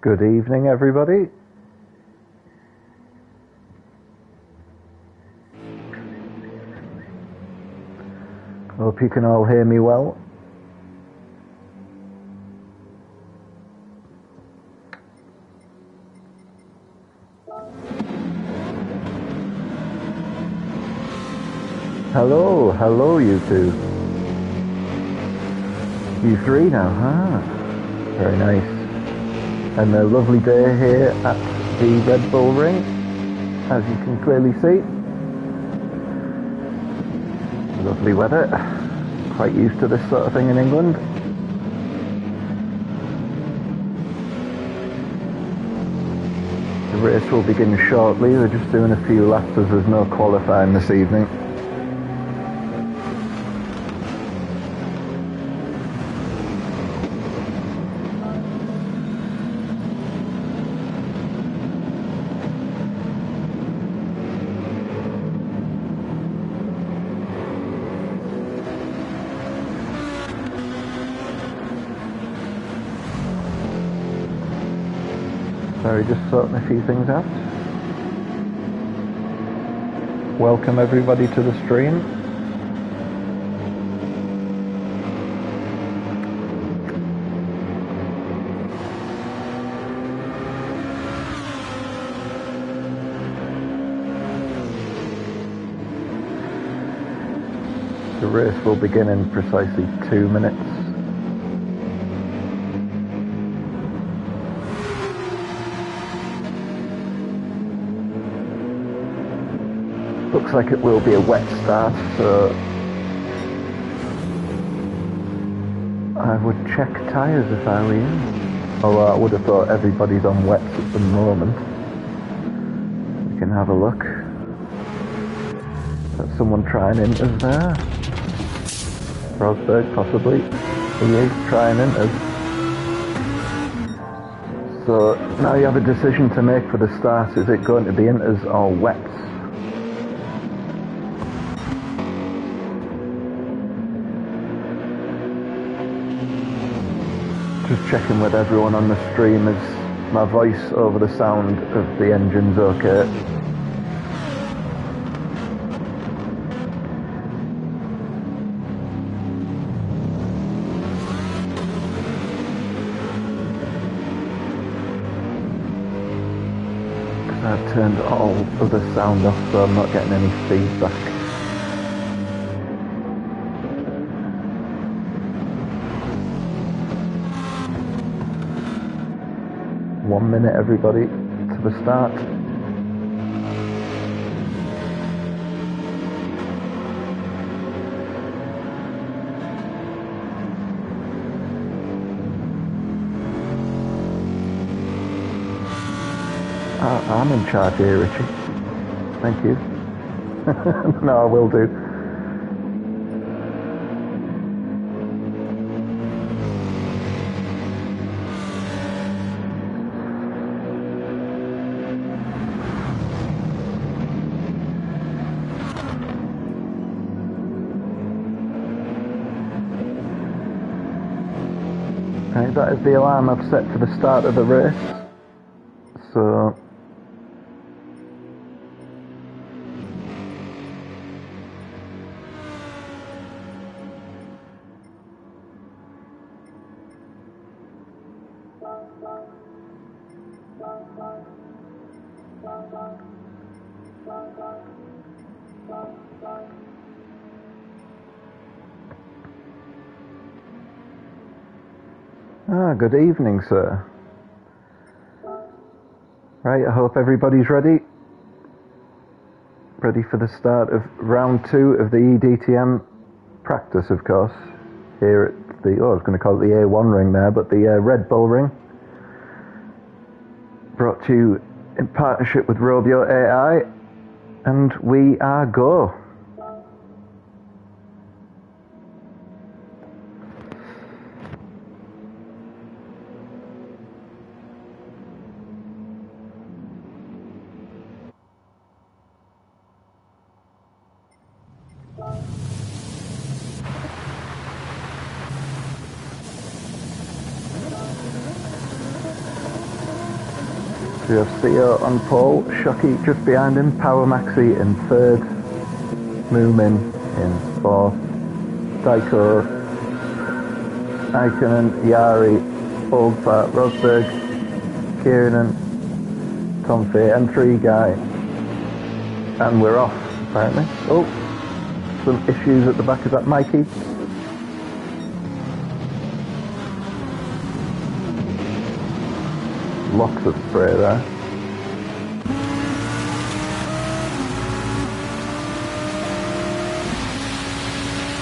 Good evening, everybody. Hope you can all hear me well. Hello you two. You three now, huh? Very nice. And a lovely day here at the Red Bull Ring, as you can clearly see. Lovely weather. Quite used to this sort of thing in England. The race will begin shortly. We're just doing a few laps as there's no qualifying this evening. Sorry, just sorting a few things out. Welcome everybody to the stream. The race will begin in precisely 2 minutes. Looks like it will be a wet start, so I would check tyres if I were you. Although I would have thought everybody's on wets at the moment. We can have a look. There's someone trying inters there. Rosberg, possibly. He is trying inters. So now you have a decision to make for the start. Is it going to be inters or wets? Just checking with everyone on the stream, is my voice over the sound of the engines okay? Because I've turned all of the sound off, so I'm not getting any feedback. One minute, everybody, to the start. I'm in charge here, Richie. Thank you. No, I will do. Right, that is the alarm I've set for the start of the race. So good evening, sir. Right, I hope everybody's ready. Ready for the start of round 2 of the eDTM practice, of course. Here at the, I was going to call it the A1 ring there, but the Red Bull ring. Brought to you in partnership with ROBIO.AI. And we are go. We have CO on pole, Shocky just behind him, Power Maxi in third, Moomin in fourth, Diako, Ikonen, Yari, Oldfart, Rosberg, Kiernan, Tom Fay, and 3 guy. And we're off, apparently. Oh, some issues at the back of that Mikey. Lots of spray there.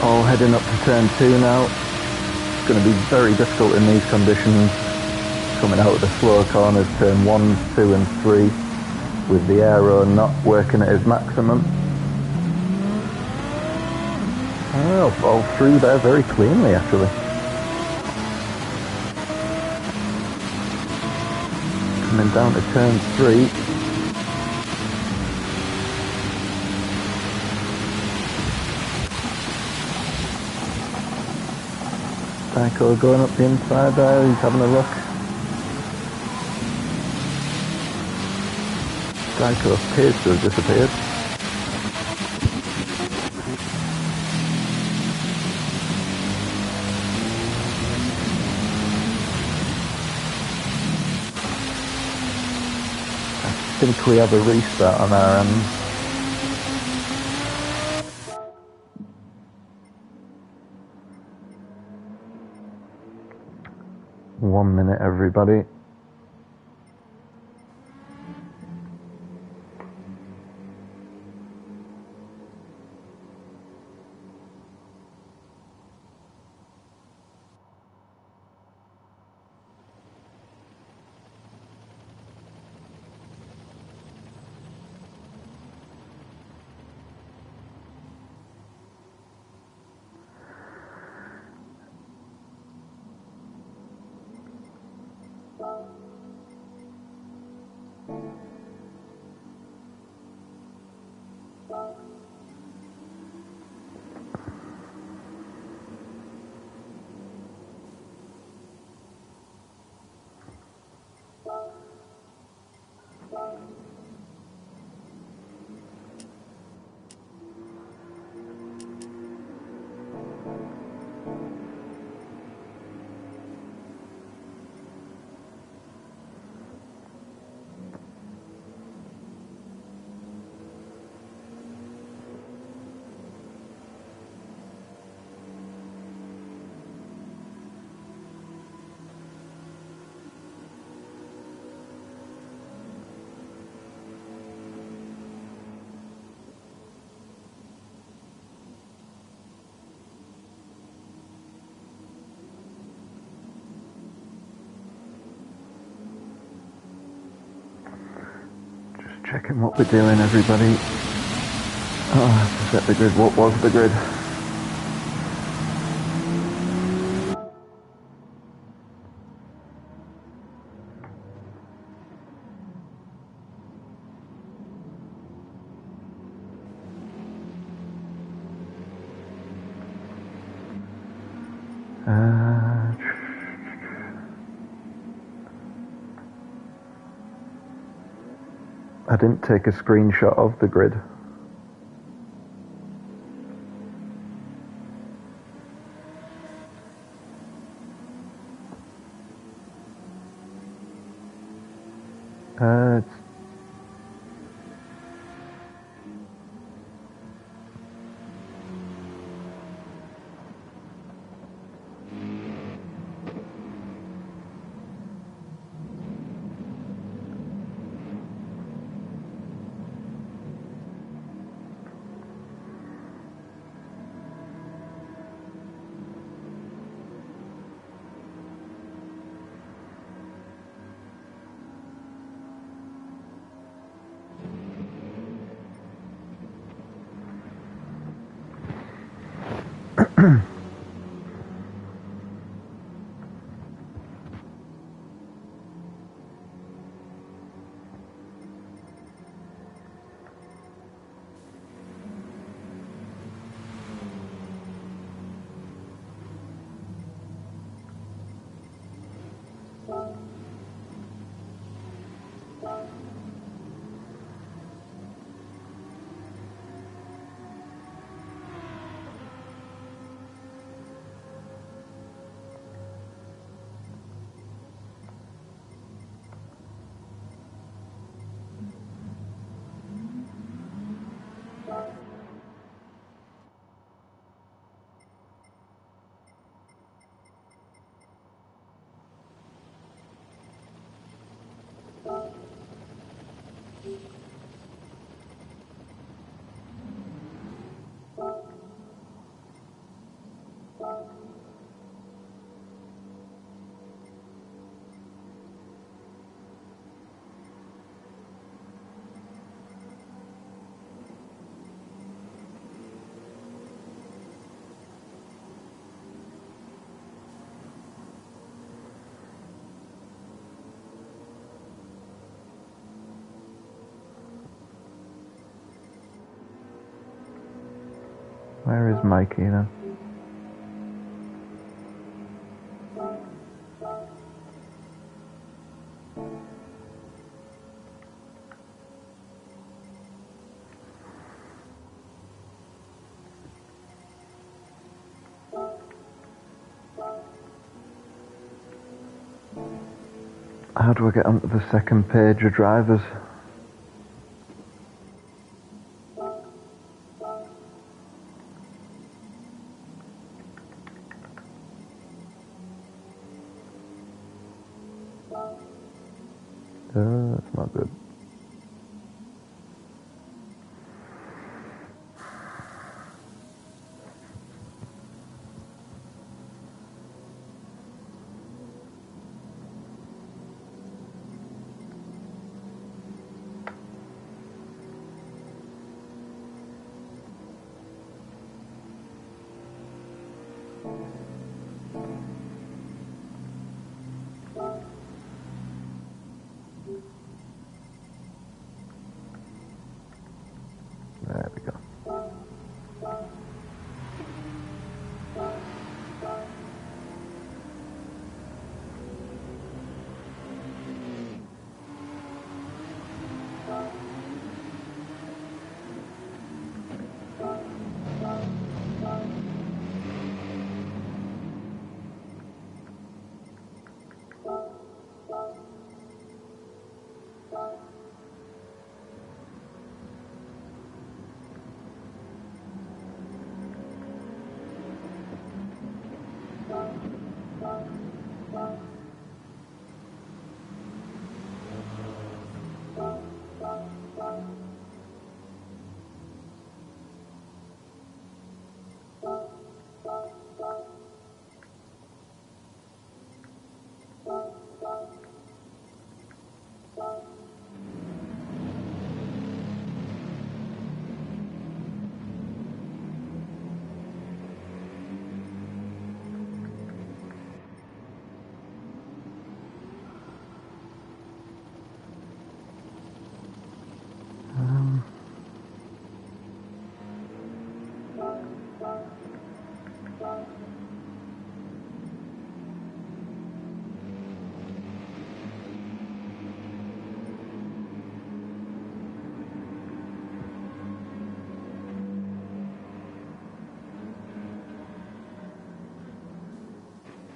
All heading up to turn 2 now. It's going to be very difficult in these conditions. Coming out of the slower corners, turn 1, 2 and 3, with the aero not working at its maximum. Oh, all through there very cleanly actually. Coming down to turn 3. Diako going up the inside there, he's having a look. Diako appears to have disappeared. I think we have a restart on our end. One minute, everybody. Checking what we're doing, everybody. Oh, I have to set the grid. What was the grid? I didn't take a screenshot of the grid. It's Where is Mikey then? How do I get onto the second page of drivers? That's not good. There we go.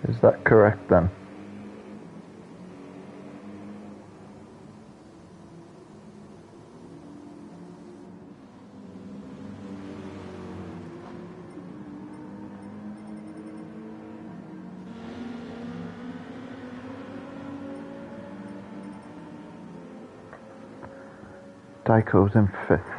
Is that correct then? Diako's in 5th.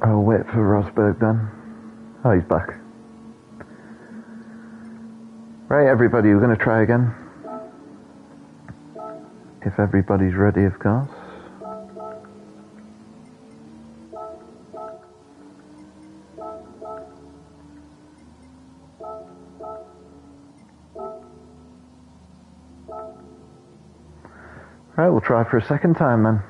I'll wait for Rosberg then. Oh, he's back. Right, everybody, we're going to try again. If everybody's ready, of course. Right, we'll try for a second time then.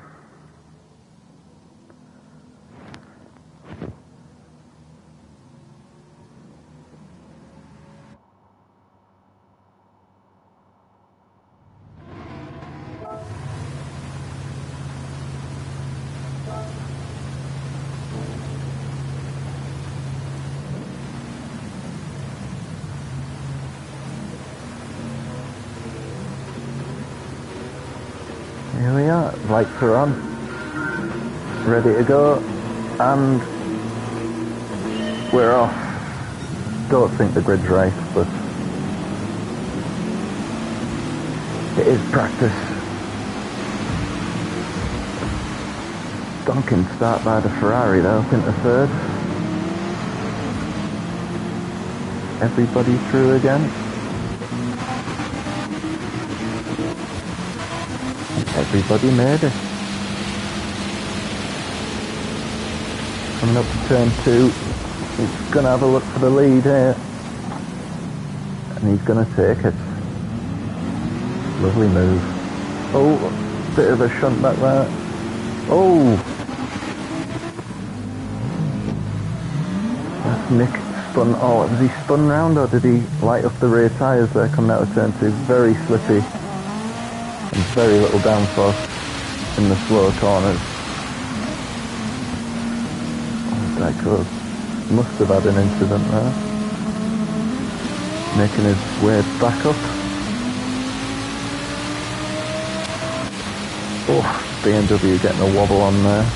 Here we are, lights are on, ready to go, and we're off. Don't think the grid's right, but it is practice. Stonking start by the Ferrari there up into third. Everybody through again. Everybody made it. Coming up to turn 2. He's going to have a look for the lead here. And he's going to take it. Lovely move. Oh, bit of a shunt back there. Oh! That's Nick spun. Oh, was he spun round or did he light up the rear tyres there coming out of turn 2? Very slippy. And very little downforce in the slower corners. Oh, Diako must have had an incident there. Making his way back up. Oh, BMW getting a wobble on there.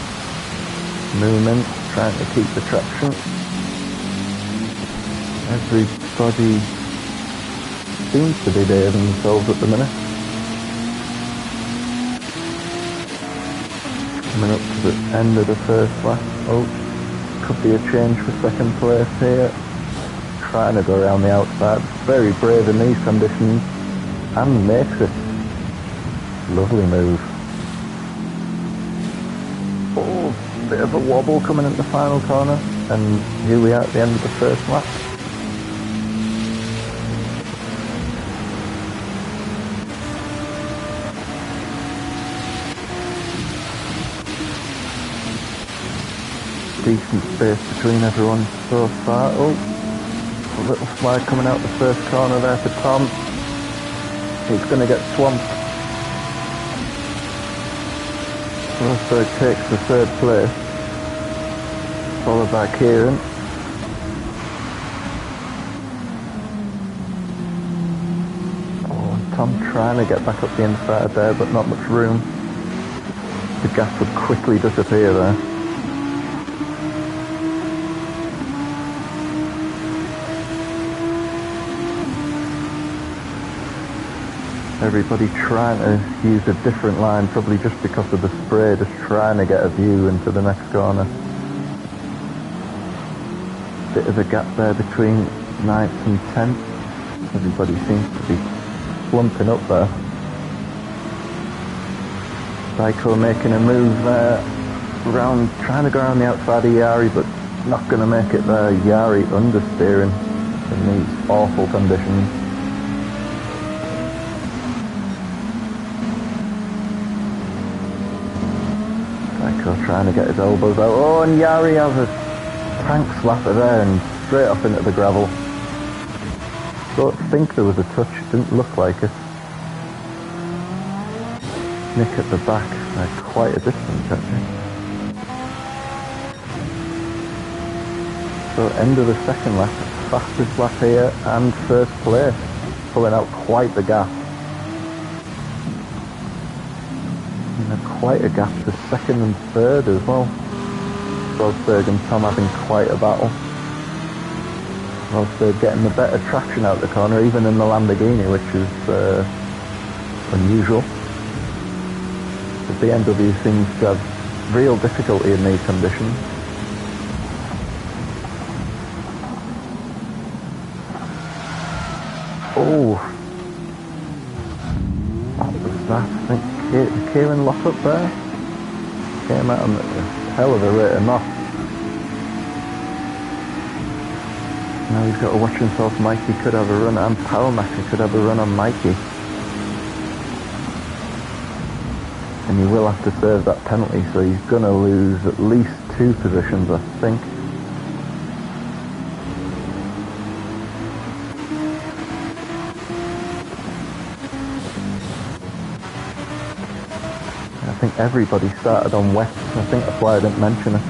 Movement, trying to keep the traction. Everybody seems to be behaving themselves at the minute. Coming up to the end of the first lap. Oh, could be a change for second place here. Trying to go around the outside. Very brave in these conditions. And makes it. Lovely move. Oh, bit of a wobble coming into the final corner. And here we are at the end of the first lap. Decent space between everyone so far. Oh, a little slide coming out the first corner there for Tom. He's going to get swamped. Rosberg takes the third place, followed by Kieran. Oh, and Tom trying to get back up the inside there, but not much room. The gas would quickly disappear there. Everybody trying to use a different line, probably just because of the spray, just trying to get a view into the next corner. Bit of a gap there between 9th and 10th. Everybody seems to be slumping up there. Diako making a move there, around, trying to go around the outside of Yari, but not going to make it there. Yari understeering in these awful conditions. Trying to get his elbows out. Oh, and Yari has a tank slapper there and straight off into the gravel. Don't think there was a touch, it didn't look like it. Nick at the back, quite a distance actually. So end of the second lap, fastest lap here and first place, pulling out quite the gap. Quite a gap to second and third as well. Rosberg and Tom having quite a battle. Rosberg getting the better traction out the corner, even in the Lamborghini, which is unusual. The BMW seems to have real difficulty in these conditions. Oh, what was that? I think Kieran lock up there. Came out on a hell of a rate of knock. Now he's got to watch himself. Mikey could have a run, and Powermaster could have a run on Mikey. And he will have to serve that penalty, so he's going to lose at least 2 positions, I think. I think everybody started on wet. I think that's why I didn't mention it.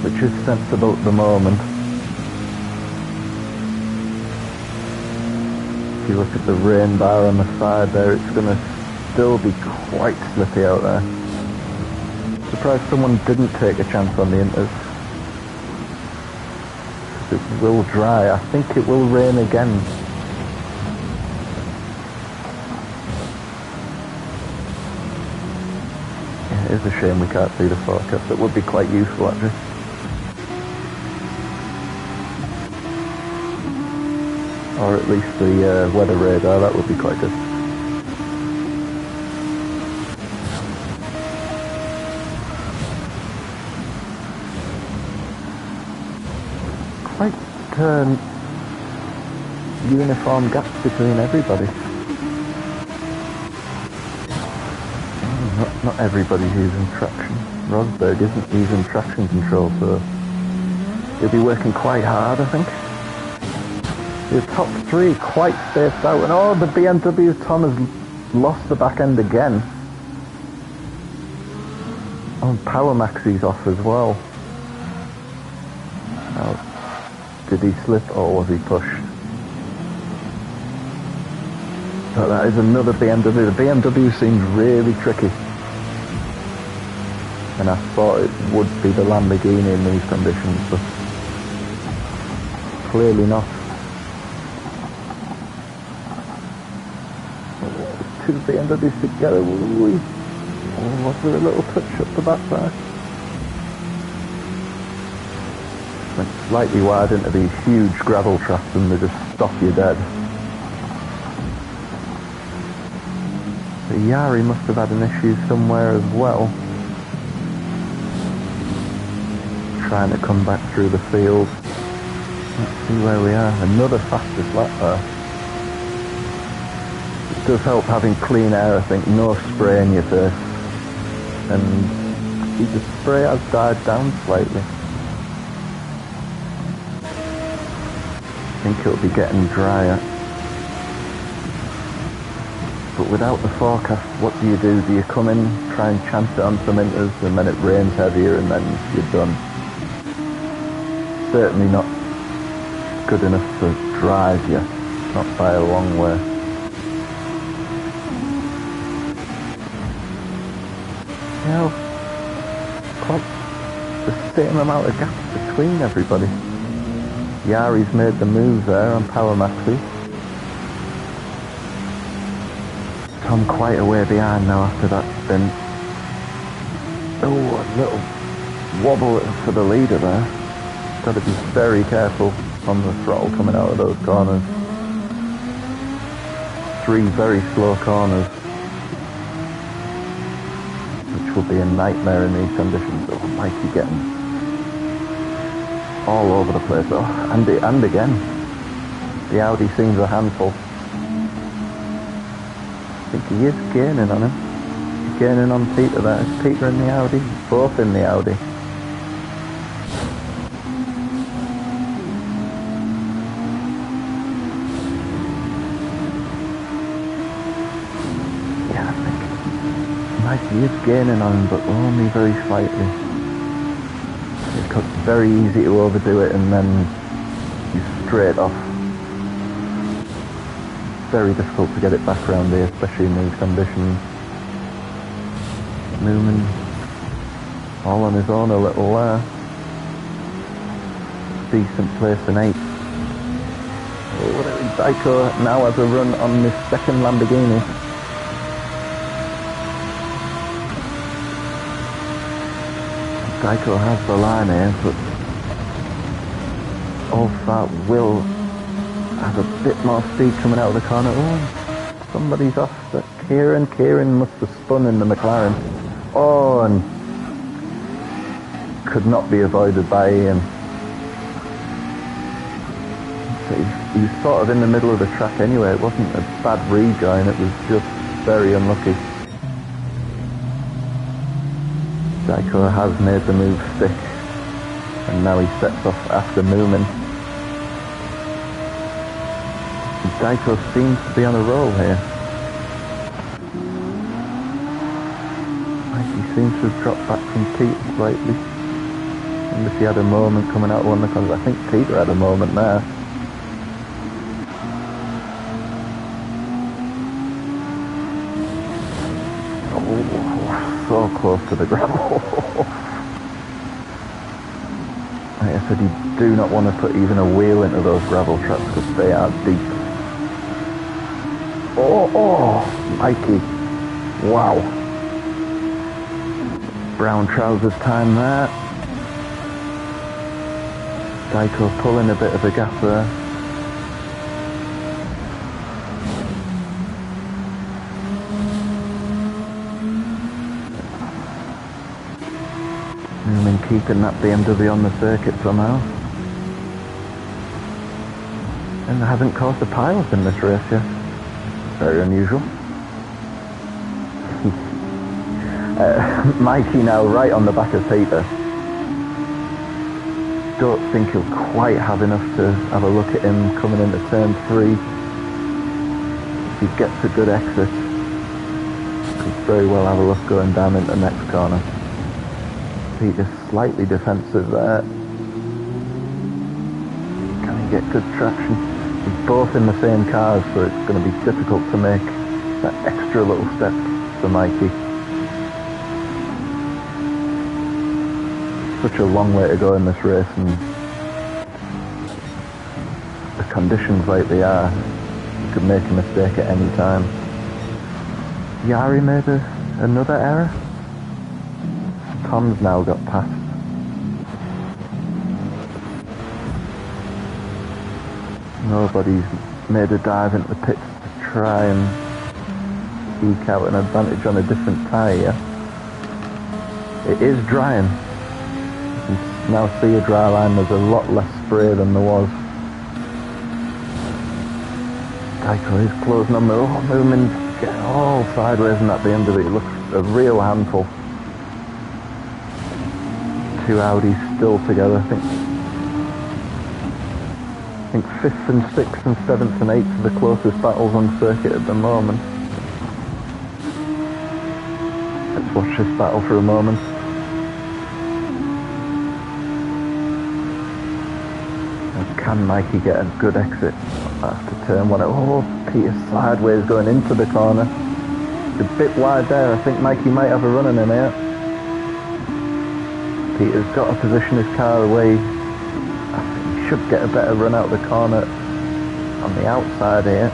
Which is sensible at the moment. If you look at the rain bar on the side there, it's going to still be quite slippy out there. Surprised someone didn't take a chance on the inters. It will dry. I think it will rain again. is a shame we can't see the forecast. It would be quite useful actually. Or at least the weather radar, that would be quite good. Quite uniform gaps between everybody. Not everybody's using traction. Rosberg isn't using traction control, so he'll be working quite hard, I think. The top three quite spaced out, and oh, the BMW Tom has lost the back end again. Oh, Power Maxi's off as well. Now, did he slip or was he pushed? So that is another BMW. The BMW seems really tricky. And I thought it would be the Lamborghini in these conditions, but clearly not. Two BMWs together. Ooh. Oh, was there a little touch up the backside? Went slightly wide into these huge gravel traps and they just stop you dead. The Yari must have had an issue somewhere as well. Trying to come back through the field. Let's see where we are. Another fastest lap there. It does help having clean air, I think. No spray in your face. And the spray has died down slightly. I think it'll be getting drier. But without the forecast, what do you do? Do you come in, try and chance it on some inters, and then it rains heavier and then you're done? Certainly not good enough to drive you, not by a long way. You know, quite the same amount of gaps between everybody. Yari's made the move there on Power Maxi. Tom quite a way behind now after that spin. Oh, a little wobble for the leader there. Got to be very careful on the throttle coming out of those corners. Three very slow corners, which will be a nightmare in these conditions. Oh, Mikey getting all over the place. Oh, and again, the Audi seems a handful. I think he is gaining on him. He's gaining on Peter there. Is Peter in the Audi? Both in the Audi. He is gaining on him, but only very slightly. It's very easy to overdo it and then he's straight off. Very difficult to get it back around here, especially in these conditions. Newman all on his own a little there. Decent place in 8th. Oh, Diako now has a run on this second Lamborghini. Diako has the line here, but Alfa will have a bit more speed coming out of the corner. Oh, somebody's off. But Kieran must have spun in the McLaren. Oh, and could not be avoided by Ian. So he was sort of in the middle of the track anyway. It wasn't a bad rejoin, it was just very unlucky. Diako has made the move stick, and now he sets off after Moomin. Diako seems to be on a roll here. He seems to have dropped back from Pete slightly. And if he had a moment coming out of one of the corners, I think Peter had a moment there. So close to the gravel. Like I said, you do not want to put even a wheel into those gravel traps because they are deep. Oh, Mikey. Wow. Brown trousers time there. Diako pulling a bit of a gap there. And keeping that BMW on the circuit somehow. And I haven't caused a pile-up in this race yet. Very unusual. Mikey now right on the back of Peter. Don't think he'll quite have enough to have a look at him coming into turn 3. If he gets a good exit, could very well have a look going down into the next corner. Peter's slightly defensive there. Can he get good traction? They're both in the same cars, so it's going to be difficult to make that extra little step for Mikey. Such a long way to go in this race, and the conditions like they are, you could make a mistake at any time. Yari made another error. Tom's now got past. Nobody's made a dive into the pits to try and eke out an advantage on a different tyre yet. It is drying. You can now see a dry line. There's a lot less spray than there was. Diako is closing on the movement, getting all sideways in that BMW. It looks a real handful. Two Audis still together. I think 5th and 6th and 7th and 8th are the closest battles on circuit at the moment. Let's watch this battle for a moment. Can Mikey get a good exit after turn 1? Oh, Peter's sideways going into the corner. It's a bit wide there. I think Mikey might have a run in him here. Peter's got to position his car away. I think he should get a better run out of the corner on the outside here.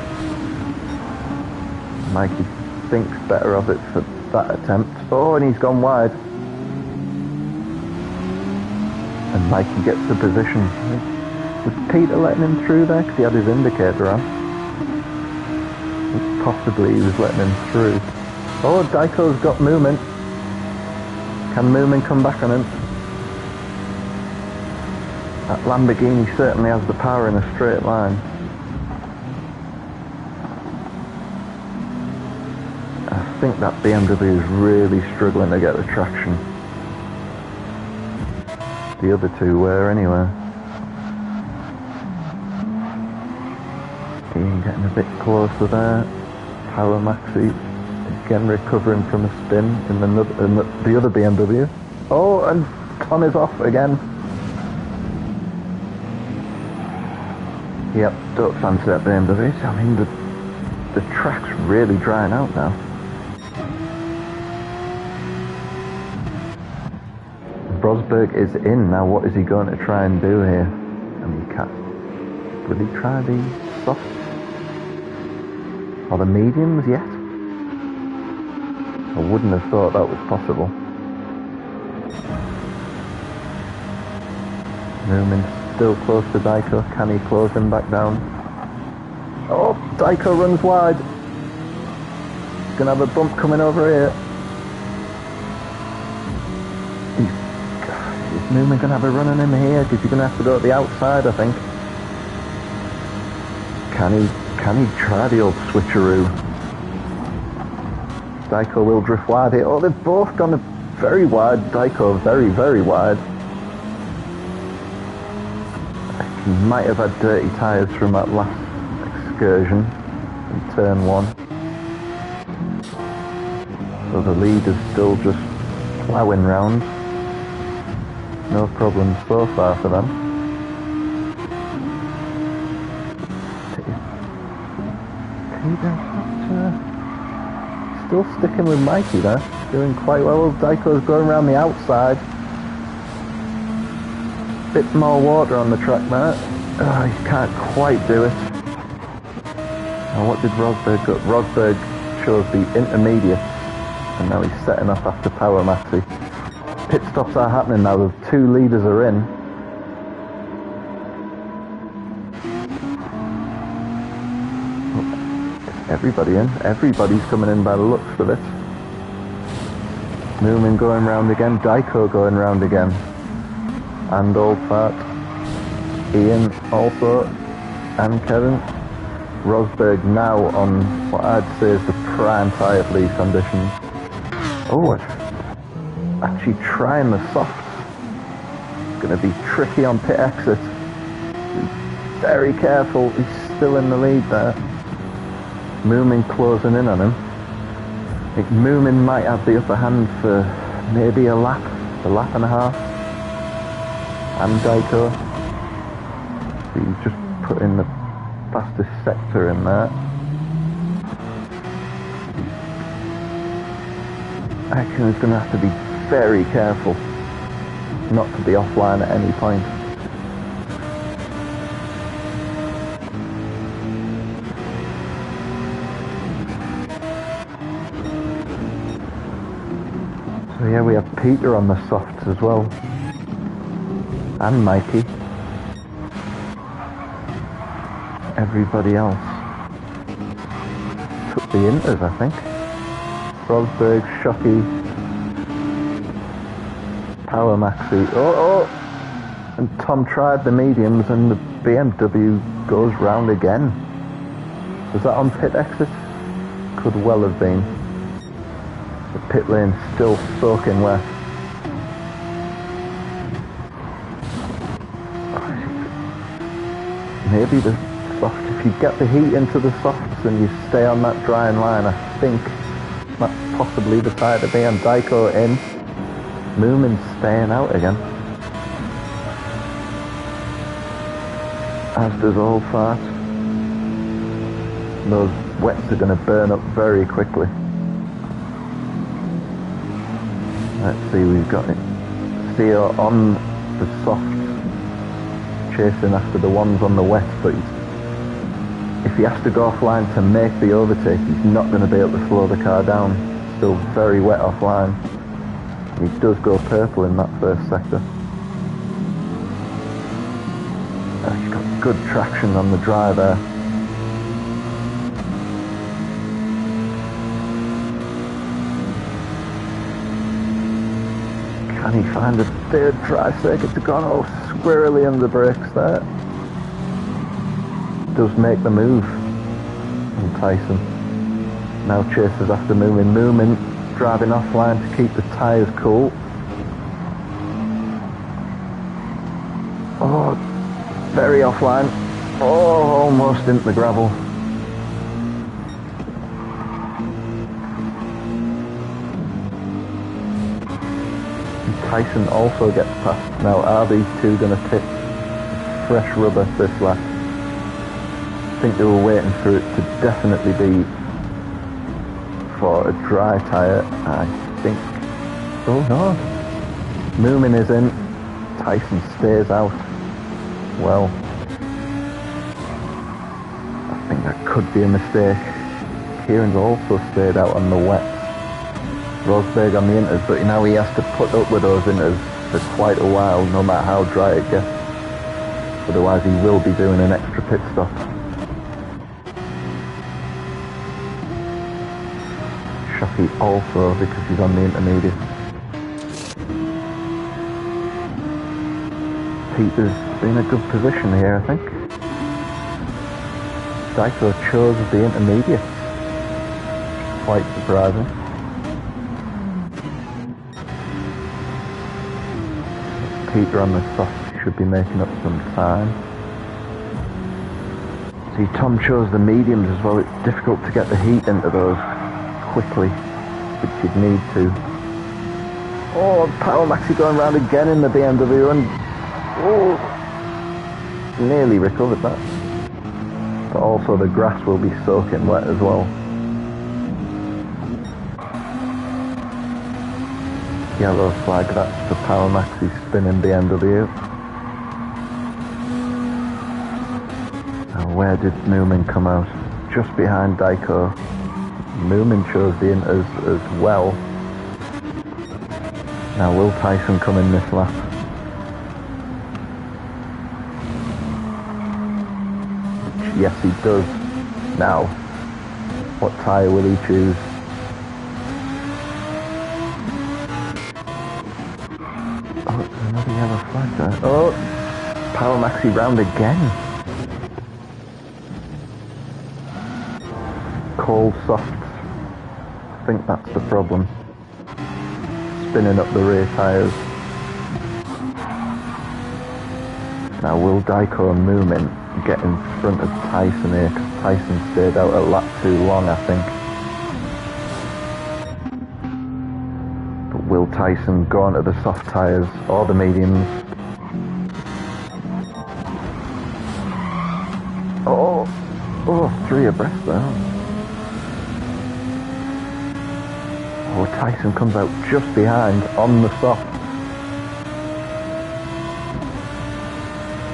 Mikey thinks better of it for that attempt. Oh, and he's gone wide. And Mikey gets the position. Was Peter letting him through there? Because he had his indicator on. Possibly he was letting him through. Oh, Diako's got movement. Can movement come back on him? That Lamborghini certainly has the power in a straight line. I think that BMW is really struggling to get the traction. The other two were anyway. Ian getting a bit closer there. Power Maxi again recovering from a spin in the other BMW. Oh, and Tom is off again. Yep, don't fancy that BMW. I mean, the track's really drying out now. Rosberg is in now. What is he going to try and do here? I mean, will he try the soft or the mediums yet? I wouldn't have thought that was possible. Newman still close to Diako. Can he close him back down? Oh, Diako runs wide. He's going to have a bump coming over here. Is Newman going to have a run on him here? Because he's going to have to go to the outside, I think. Can he try the old switcheroo? Diako will drift wide here. Oh, they've both gone very wide. Diako very, very wide. He might have had dirty tyres from that last excursion in turn 1. So the lead is still just ploughing round. No problems so far for them. Still sticking with Mikey there, doing quite well. Diako's going around the outside. Bit more water on the track there. Oh, he can't quite do it. Now what did Rosberg got? Rosberg chose the intermediate, and now he's setting off after Power Maxi. pit stops are happening now. The 2 leaders are in. Everybody in. Everybody's coming in by the looks of it. Newman going round again. Diako going round again. And Old Fart. Ian also. And Kevin. Rosberg now on what I'd say is the prime tyre for these conditions. Oh, it's actually trying the softs. It's going to be tricky on pit exit. Be very careful. He's still in the lead there. Moomin closing in on him. I think Moomin might have the upper hand for maybe a lap and a half. And Diako. He's just put in the fastest sector in there. I reckon he's going to have to be very careful not to be offline at any point. So yeah, we have Peter on the softs as well. And Mikey. Everybody else took the inters, I think. Rosberg, Shockey, Power Maxi. Oh! And Tom tried the mediums and the BMW goes round again. Was that on pit exit? Could well have been. The pit lane's still soaking wet. Maybe the soft, if you get the heat into the softs and you stay on that drying line, I think that's possibly the tyre to be on. Diako in. Moomin's staying out again. As does Old Fart. Those wets are going to burn up very quickly. Let's see, we've got it. Theo on the softs, chasing after the ones on the wet, but if he has to go offline to make the overtake, he's not going to be able to slow the car down. Still very wet offline. He does go purple in that first sector. He's got good traction on the dry there. Can he find a third dry circuit to go on? Oh, squirrely under the brakes there. Does make the move. And Tyson now chases after Moomin. Moomin driving offline to keep the tyres cool. Oh, very offline. Oh, almost into the gravel. And Tyson also gets past. Now, are these two going to tip fresh rubber this lap? I think they were waiting for it to definitely be for a dry tyre, I think. Oh no. Moomin is in. Tyson stays out. Well, I think that could be a mistake. Kieran's also stayed out on the wet. Rosberg on the inters, but now he has to put up with those inters for quite a while, no matter how dry it gets. Otherwise he will be doing an extra pit stop. Shockey also, because he's on the intermediate. Peter's in a good position here, I think. Diako chose the intermediate. Quite surprising. Peter on the soft should be making up some time. See, Tom chose the mediums as well. It's difficult to get the heat into those quickly, which you'd need to. Oh, Power Maxi going round again in the BMW and oh, nearly recovered that. But also the grass will be soaking wet as well. Yellow flag, that's for Power Maxi spinning BMW. Now where did Moomin come out? Just behind Diako. Moomin chose the inters as well. Now will Tyson come in this lap? Yes, he does. Now, what tyre will he choose? Oh, another yellow flag there. Oh, Power Maxi round again. Cold softs. I think that's the problem. Spinning up the rear tyres. Now will Diako and Moomin get in front of Tyson here, because Tyson stayed out a lap too long, I think. But will Tyson go onto the soft tyres or the mediums? Oh, 3 abreast there. Oh, Tyson comes out just behind on the soft.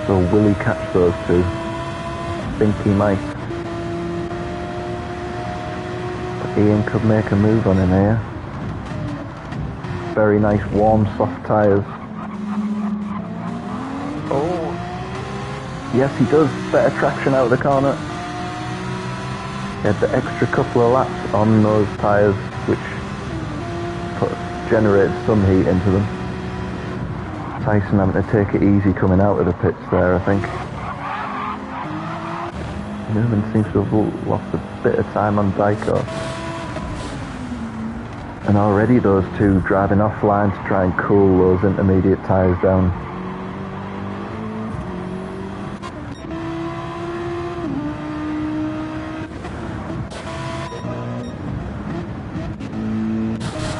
So will he catch those two? I think he might. But Ian could make a move on him here. Very nice warm soft tyres. Oh, yes he does. Better traction out of the corner. He had the extra couple of laps on those tyres, which generated some heat into them. Tyson having to take it easy coming out of the pits there, I think. Newman seems to have lost a bit of time on Diako. And already those two driving offline to try and cool those intermediate tyres down.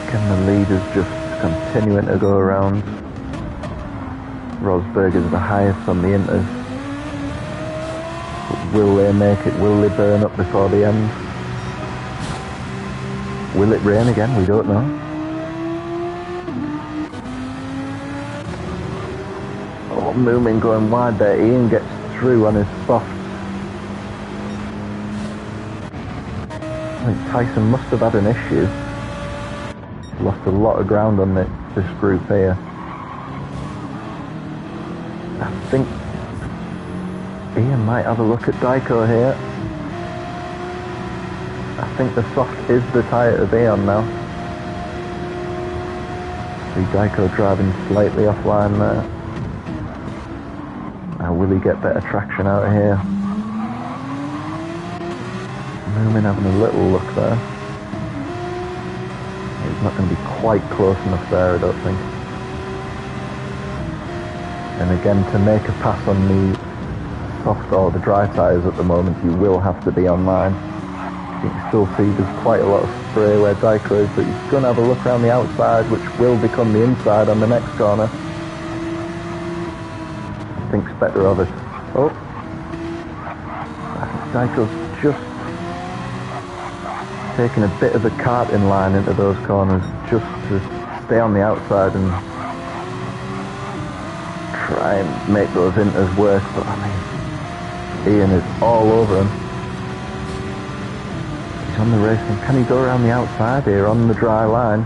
Again, the leaders just continuing to go around. Rosberg is the highest on the inters. But will they make it? Will they burn up before the end? Will it rain again? We don't know. Oh, Moomin going wide there. Ian gets through on his soft. I think Tyson must have had an issue. Lost a lot of ground on this group here. I think Ian might have a look at Diako here. I think the soft is the tyre of Ian now. See Diako driving slightly offline there. Now will he get better traction out of here? Moomin having a little look there. He's not going to be quite close enough there, I don't think. And again, to make a pass on the soft or the dry tyres at the moment, you will have to be online. You can still see there's quite a lot of spray where Diako is, but he's going to have a look around the outside, which will become the inside on the next corner. Thinks better of it. Oh, I think Diako's just taking a bit of a karting line into those corners, just to stay on the outside and try and make those inters work, but I mean, Ian is all over him. He's on the racing. Can he go around the outside here on the dry line?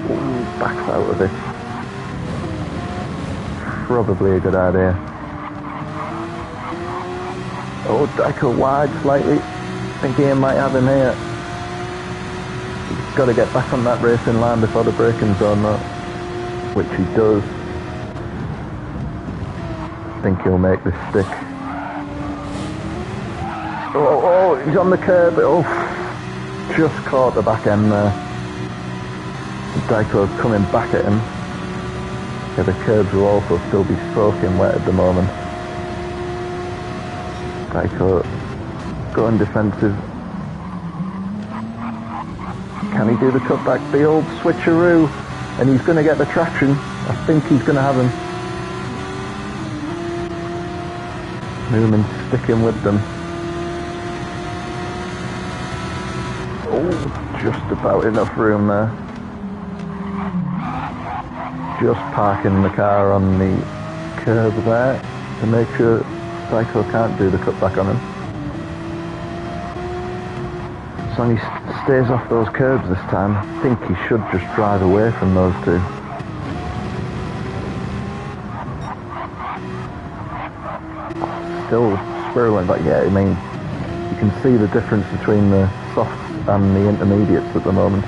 Ooh, backs out of it. Probably a good idea. Oh, Diako wide slightly. I think Ian might have him here. He's got to get back on that racing line before the braking zone though, which he does. I think he'll make this stick. Oh, he's on the curb. Oh, just caught the back end there. Diako's coming back at him. Yeah, the curbs will also still be soaking wet at the moment. Diako going defensive. Can he do the cutback? The old switcheroo. And he's going to get the traction. I think he's going to have him. Newman sticking with them. Oh, just about enough room there. Just parking the car on the curb there to make sure Diako can't do the cutback on him. As long as he stays off those curbs this time. I think he should just drive away from those two. Still swirling, but yeah, I mean, you can see the difference between the softs and the intermediates at the moment.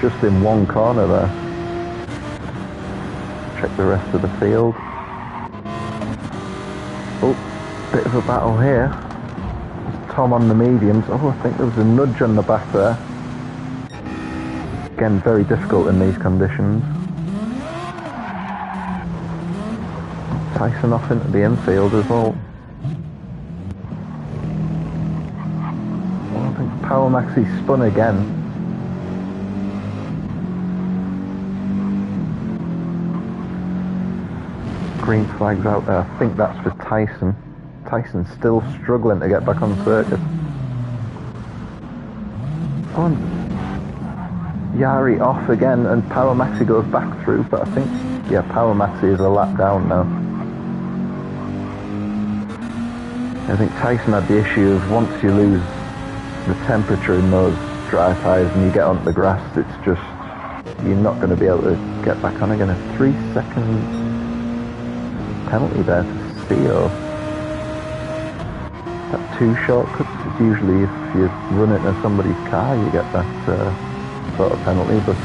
Just in one corner there. Check the rest of the field. Oh, bit of a battle here. Tom on the mediums. Oh, I think there was a nudge on the back there. Again, very difficult in these conditions. Tyson off into the infield as well. Oh, I think Power Maxi spun again. Green flags out there. I think that's for Tyson. Tyson's still struggling to get back on circuit. Oh, and Yari off again, and Power Maxi goes back through, but I think, yeah, Power Maxi is a lap down now. I think Tyson had the issue of once you lose the temperature in those dry tyres and you get onto the grass, it's just, you're not going to be able to get back on again. A 3-second penalty there to Theo. That 2 shortcuts is usually if you run into somebody's car you get that sort of penalty, but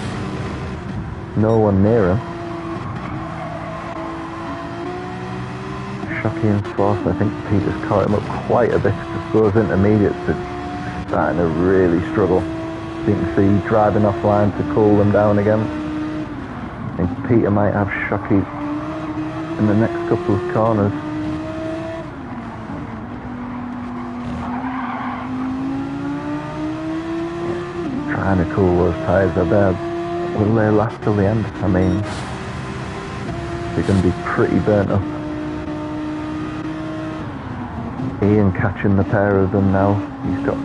no one near him. Shockey in 4th, I think Peter's caught him up quite a bit, just those intermediates are starting to really struggle. You can see driving offline to cool them down again. I think Peter might have Shockey in the next couple of corners. Trying to cool those tyres are there. Will they last till the end? I mean, they're going to be pretty burnt up. Ian catching the pair of them now. He's got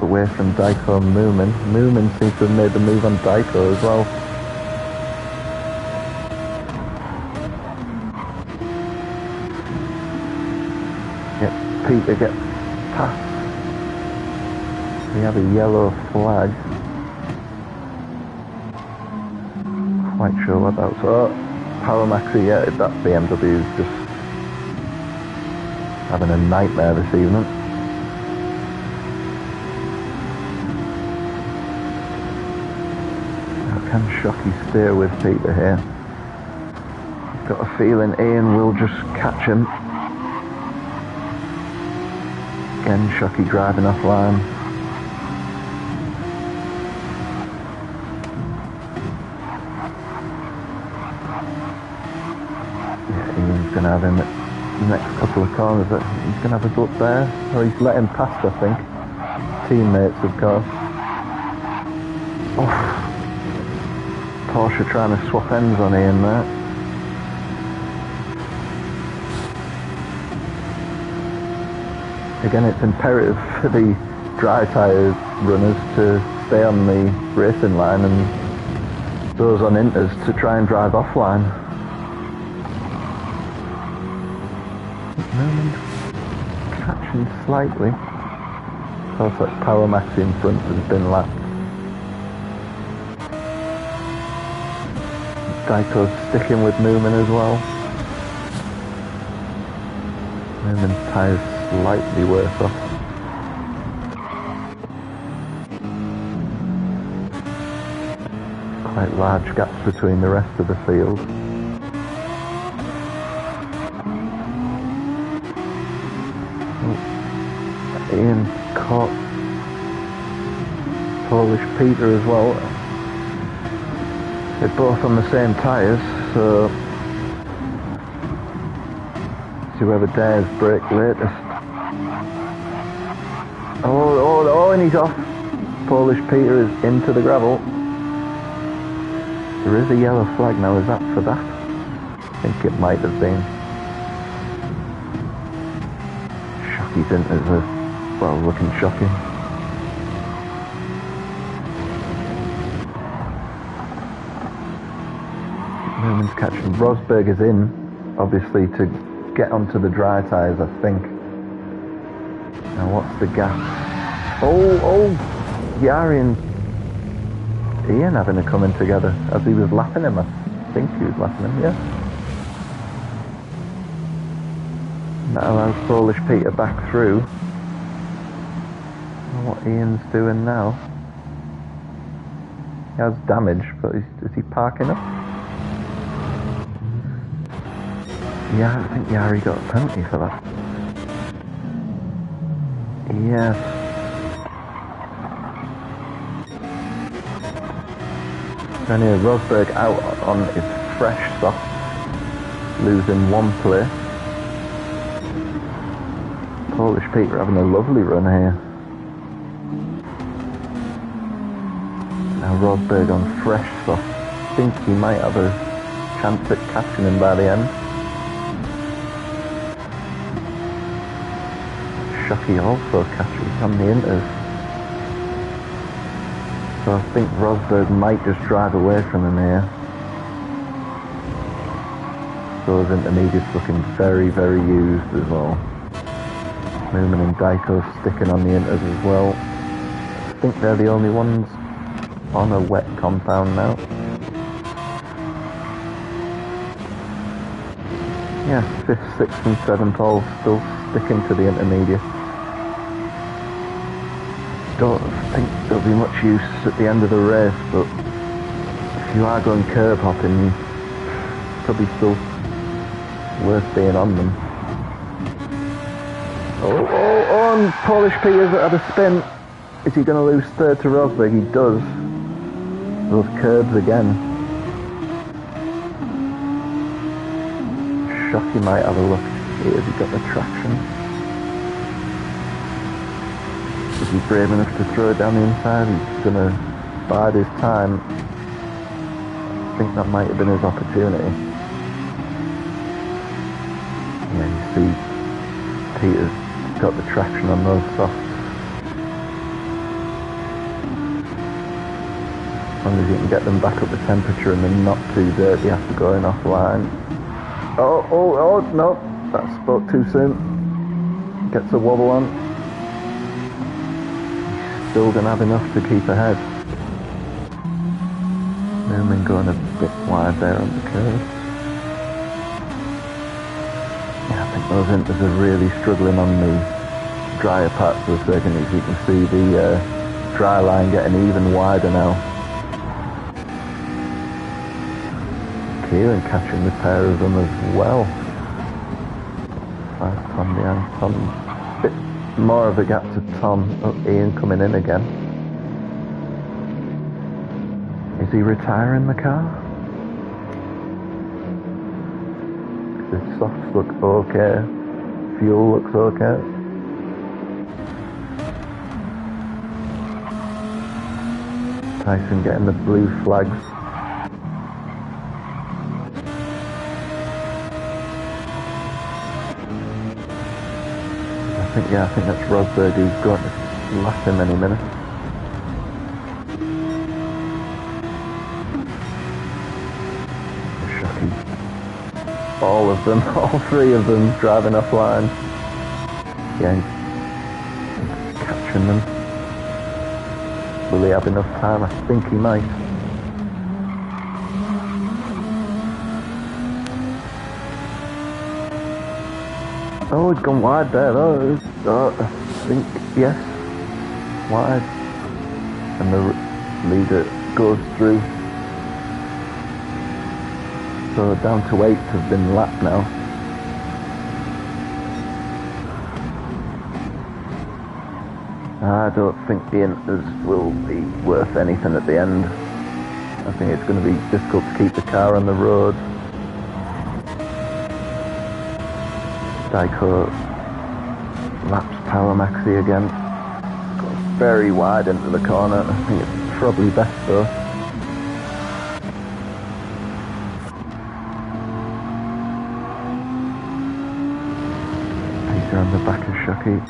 away from Diako and Moomin. Moomin seems to have made the move on Diako as well. Yep, Peter gets past. We have a yellow flag. Quite sure what that was. Oh, Power Maxi, yeah, that BMW is just having a nightmare this evening. How can Shockey stay with Peter here? I've got a feeling Ian will just catch him. Again, Shockey driving offline. Yeah, Ian's going to have him at the next couple of corners. He's going to have a go up there. Or he's let him past, I think. Teammates, of course. Oh. Porsche trying to swap ends on Ian there. Again, it's imperative for the dry tyre runners to stay on the racing line and those on inters to try and drive offline. Catching slightly. Looks like Power Maxi in front has been lapped. Diako's sticking with Moomin as well. Moomin's tyres slightly worse off. Quite large gaps between the rest of the field. Oh. Ian caught Polish Peter as well. They're both on the same tyres, so whoever dares brake latest. Oh, and he's off. Polish Peter is into the gravel. There is a yellow flag now, is that for that? I think it might have been. Shockey's in as a, well, looking shocking. Moomin's catching. Rosberg is in, obviously, to get onto the dry tyres, I think. Now what's the gap? Oh! Yari and Ian having a come in together as he was lapping him. I think he was lapping him, yeah. That allows Polish Peter back through. I don't know what Ian's doing now. He has damage, but is he parking up? Yeah, I think Yari got a penalty for that. Yeah. And here, Rosberg out on his fresh soft, losing one place. Polish Peter having a lovely run here. Now Rosberg on fresh soft. I think he might have a chance at catching him by the end. Shockey also catches on the inters. So I think Rosberg might just drive away from him here. Those intermediates looking very, very used as well. Newman and Diako sticking on the inters as well. I think they're the only ones on a wet compound now. Yeah, 5th, 6th and 7th all still sticking to the intermediate. Don't think there'll be much use at the end of the race, but if you are going curb hopping, probably still worth being on them. Oh, and Polish Peter's had a spin. Is he going to lose third to Rosberg? He does. Those curbs again. Shockey might have a look. Has he got the traction? Is he brave enough to throw it down the inside? He's going to bide his time. I think that might have been his opportunity. Yeah, you see Peter's got the traction on those softs. As long as you can get them back up to temperature and they're not too dirty after going offline. Oh, no, that spoke too soon. Gets a wobble on. He's still going to have enough to keep ahead. Newman going a bit wide there on the curve. Yeah, I think those inters are really struggling on the drier parts of the circuit. As you can see, the dry line getting even wider now. Kieran catching the pair of them as well. 5 Tom behind Tom. Bit more of a gap to Tom. Oh, Ian coming in again. Is he retiring the car? The softs look okay. Fuel looks okay. Tyson getting the blue flags. I think that's Rosberg who's going to lap him any minute. Shocking. All of them, all 3 of them driving offline. Yeah, he's catching them. Will he have enough time? I think he might. Oh, it's gone wide there though. I think, yes, wide. And the leader goes through. So down to 8 have been lapped now. I don't think the inters will be worth anything at the end. I think it's going to be difficult to keep the car on the road. Diako laps Power Maxi again. Goes very wide into the corner. I think it's probably best though. Peter on the back of Shockey.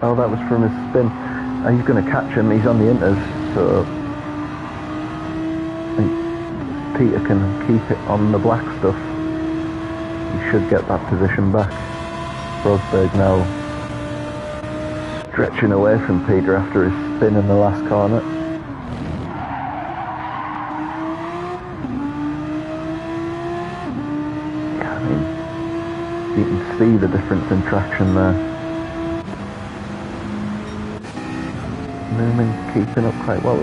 Oh, that was from his spin. He's going to catch him. He's on the inters, so I think Peter can keep it on the black stuff. He should get that position back. Rosberg now stretching away from Peter after his spin in the last corner. Yeah, I mean, you can see the difference in traction there. Newman keeping up quite well.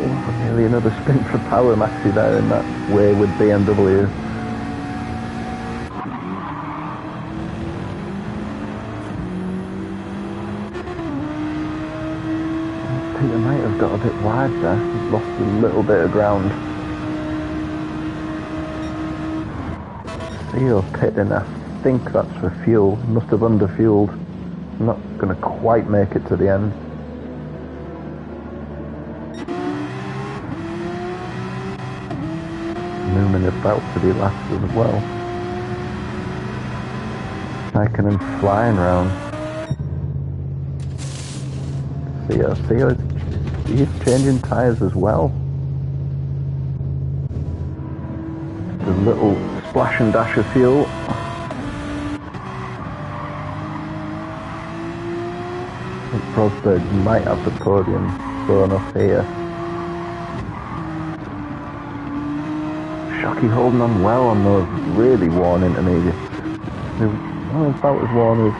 Nearly another spin for Power Maxi there in that way with BMW. Peter might have got a bit wide there. He's lost a little bit of ground. Seal pitting, I think that's for fuel. Must have underfueled. Not going to quite make it to the end. Newman about to be last as well. Raikkonen flying round. Seal, he's changing tyres as well. A little splash and dash of fuel. I think Rosberg might have the podium thrown up here. Shockey holding on well on those really worn intermediates. They're about as worn as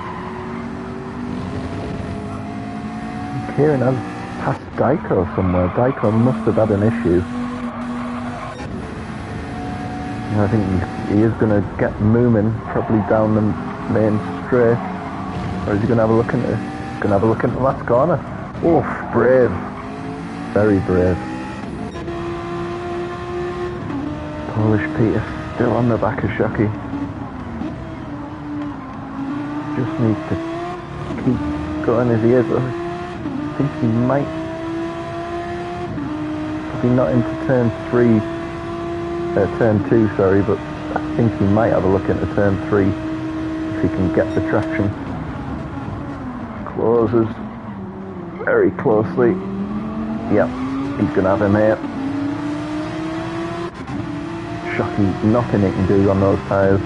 Kieran has passed Diako somewhere. Diako must have had an issue. And I think he is going to get Moomin probably down the main straight. Or is he going to have a look into the last corner? Oof, brave. Very brave. Polish Peter still on the back of Shockey. Just needs to keep going as he is. I think he might, probably not into turn 2, sorry, but I think he might have a look into turn 3 if he can get the traction. Closes very closely. Yep, he's going to have him here. Shockey, nothing he can do on those tyres.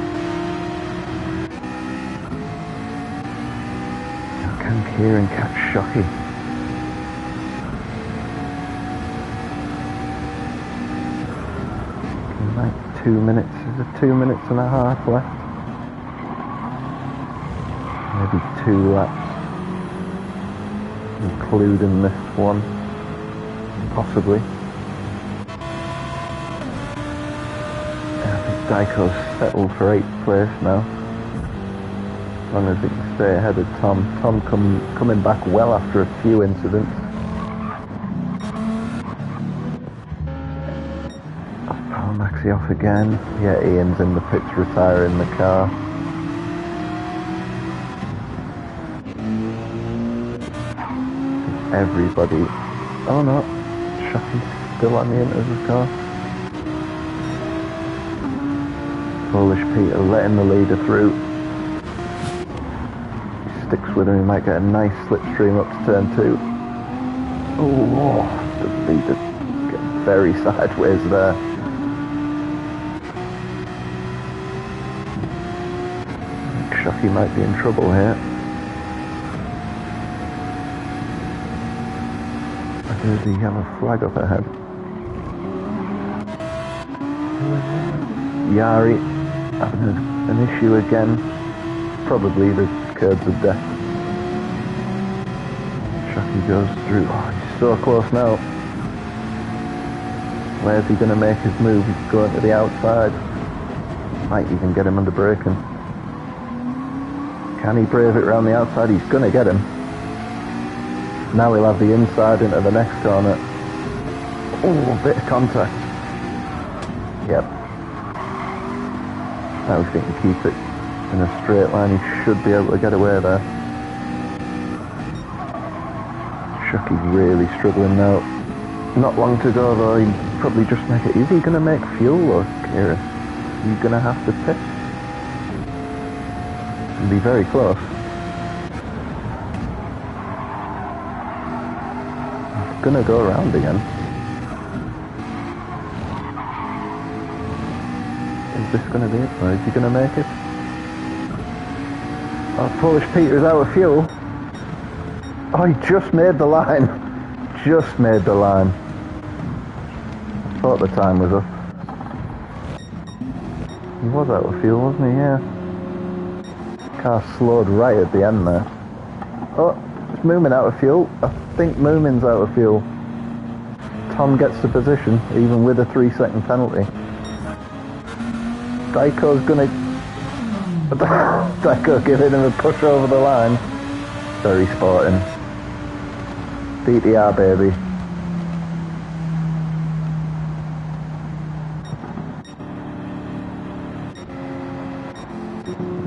Can Kieran catch Shockey? Like 2 minutes, is it 2 minutes and a half left? Maybe 2 laps, including this one, possibly. I think Diako's settled for 8th place now. As long as he can stay ahead of Tom. Tom coming back well after a few incidents. Maxi off again. Yeah, Ian's in the pits retiring the car. Everybody. Oh no, Shockey's still on the end of the car. Polish Peter letting the leader through. He sticks with him, he might get a nice slipstream up to turn 2. Oh, the leader getting very sideways there. Shockey might be in trouble here. There's a yellow flag up ahead. Yari having an issue again. Probably the curds of death. Shockey goes through. Oh, he's so close now. Where's he going to make his move? He's going to the outside. Might even get him under braking. Can he brave it around the outside? He's going to get him. Now he'll have the inside into the next corner. Oh, bit of contact. Yep. Now if he can keep it in a straight line, he should be able to get away there. Shockey's really struggling now. Not long to go though, he'll probably just make it. Is he going to make fuel or Kira? He's going to have to pit. And be very close. He's going to go around again. Is this going to be it? Or is he going to make it? Oh, Polish Peter's out of fuel. Oh, he just made the line. Just made the line. I thought the time was up. He was out of fuel, wasn't he? Yeah. Car slowed right at the end there. Oh, it's Moomin out of fuel. I think Moomin's out of fuel. Tom gets the position, even with a 3-second penalty. Diako's gonna... Diako giving him a push over the line. Very sporting. DTR, baby.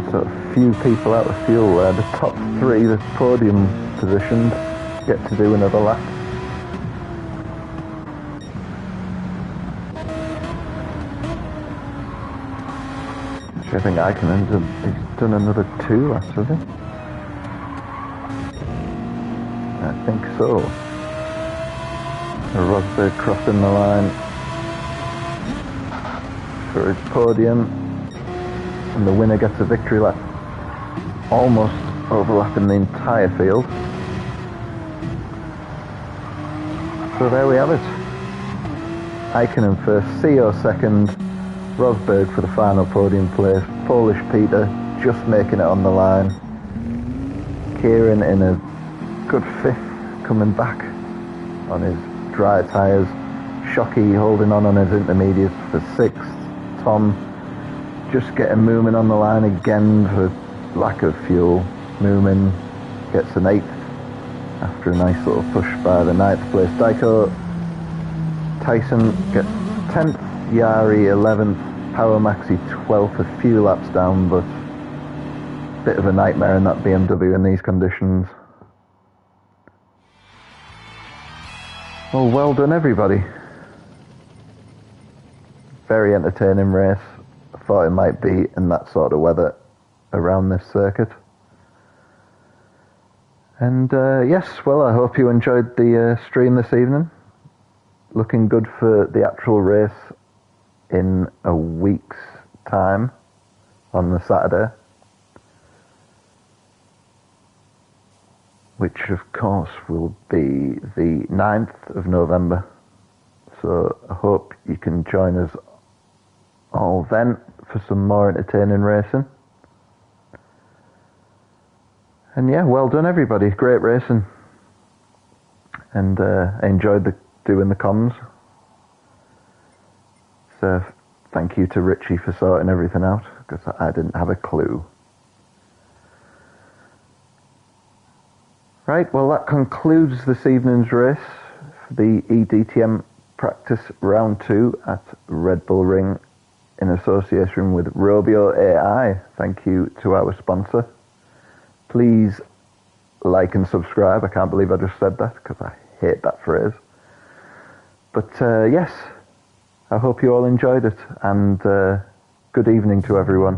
So a few people out of fuel there. The top 3, the podium positions, get to do another lap. I think I can end up, he's done another 2 laps, has he? I think so. Rosberg crossing the line for his podium, and the winner gets a victory lap, almost overlapping the entire field. So there we have it. Aikonen first, CO second, Rosberg for the final podium place, Polish Peter just making it on the line, Kieran in a good 5th, coming back on his dry tyres, Shockey holding on his intermediates for 6th, Tom just getting Moomin on the line again for lack of fuel. Moomin gets an 8th after a nice little push by the 9th place Diako. Tyson gets 10th, Yari 11th, Power Maxi 12th, a few laps down, but bit of a nightmare in that BMW in these conditions. Well done everybody. Very entertaining race. I thought it might be in that sort of weather around this circuit. And yes, well, I hope you enjoyed the stream this evening. Looking good for the actual race in a week's time on the Saturday, which of course will be the 9th of November. So I hope you can join us all then for some more entertaining racing. And yeah, well done everybody, great racing. And I enjoyed doing the comms. So thank you to Richie for sorting everything out, because I didn't have a clue. Right, well that concludes this evening's race for the eDTM practice round 2 at Red Bull Ring in association with ROBIO.AI. Thank you to our sponsor. Please like and subscribe. I can't believe I just said that because I hate that phrase. But yes, I hope you all enjoyed it, and good evening to everyone.